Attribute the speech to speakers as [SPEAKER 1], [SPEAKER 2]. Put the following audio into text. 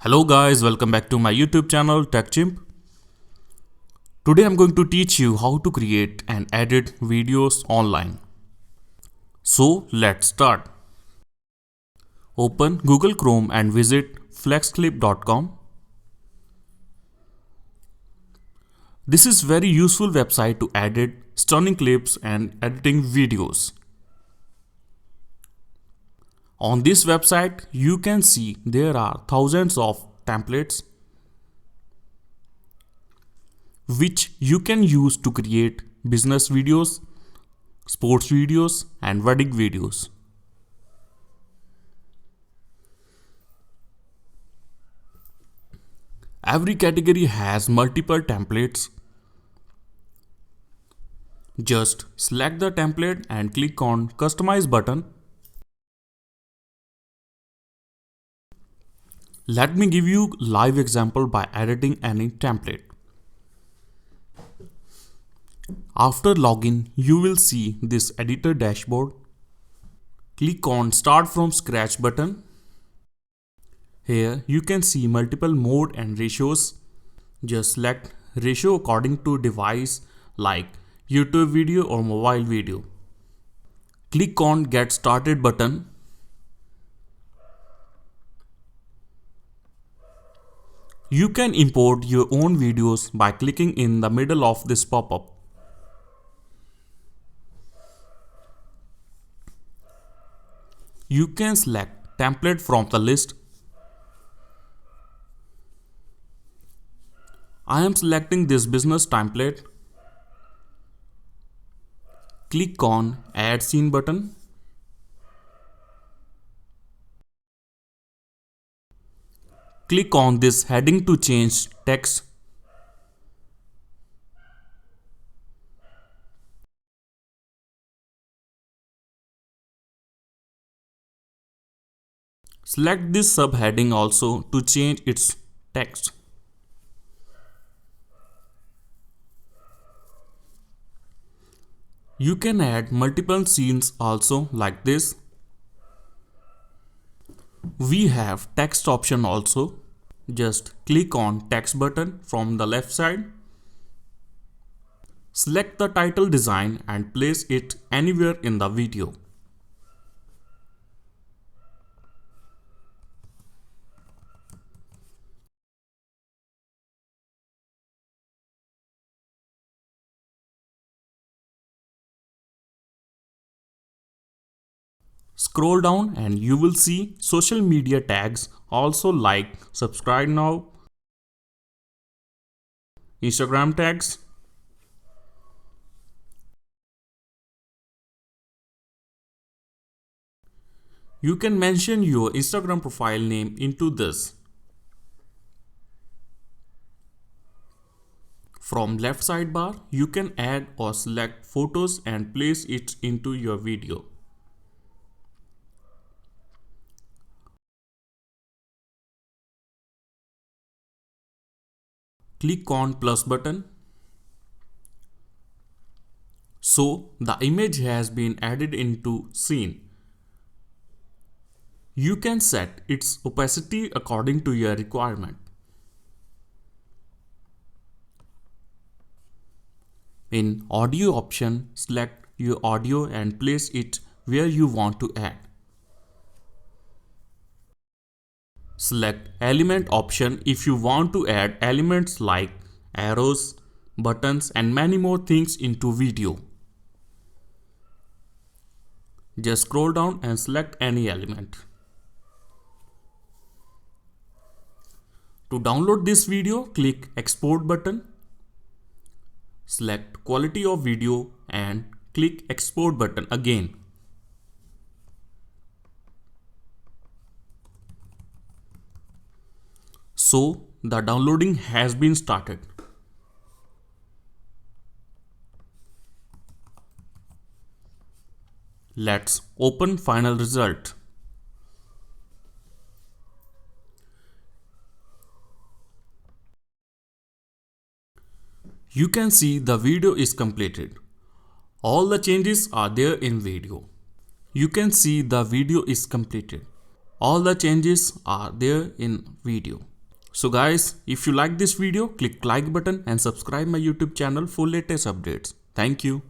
[SPEAKER 1] Hello guys, welcome back to my YouTube channel TechChimp. Today I'm going to teach you how to create and edit videos online. So let's start. Open Google Chrome and visit flexclip.com. This is very useful website to edit stunning clips and editing videos. On this website, you can see there are thousands of templates which you can use to create business videos, sports videos, and wedding videos. Every category has multiple templates. Just select the template and click on Customize button. Let me give you live example by editing any template. After login, you will see this editor dashboard. Click on Start from Scratch button. Here you can see multiple mode and ratios. Just select ratio according to device like YouTube video or mobile video. Click on Get Started button. You can import your own videos by clicking in the middle of this pop-up. You can select template from the list. I am selecting this business template. Click on Add Scene button. Click on this heading to change text. Select this subheading also to change its text. You can add multiple scenes also like this. We have text option also. Just click on text button from the left side. Select the title design and place it anywhere in the video. Scroll down and you will see social media tags also like subscribe now, Instagram tags. You can mention your Instagram profile name into this. From left sidebar, you can add or select photos and place it into your video. Click on plus button. So the image has been added into scene. You can set its opacity according to your requirement. In audio option, select your audio and place it where you want to add. Select element option if you want to add elements like arrows, buttons and many more things into video. Just scroll down and select any element. To download this video, click Export button. Select Quality of Video and click Export button again. So the downloading has been started. Let's open final result. You can see the video is completed. All the changes are there in video. You can see the video is completed. All the changes are there in video. So guys, if you like this video, click like button and subscribe my YouTube channel for latest updates. Thank you.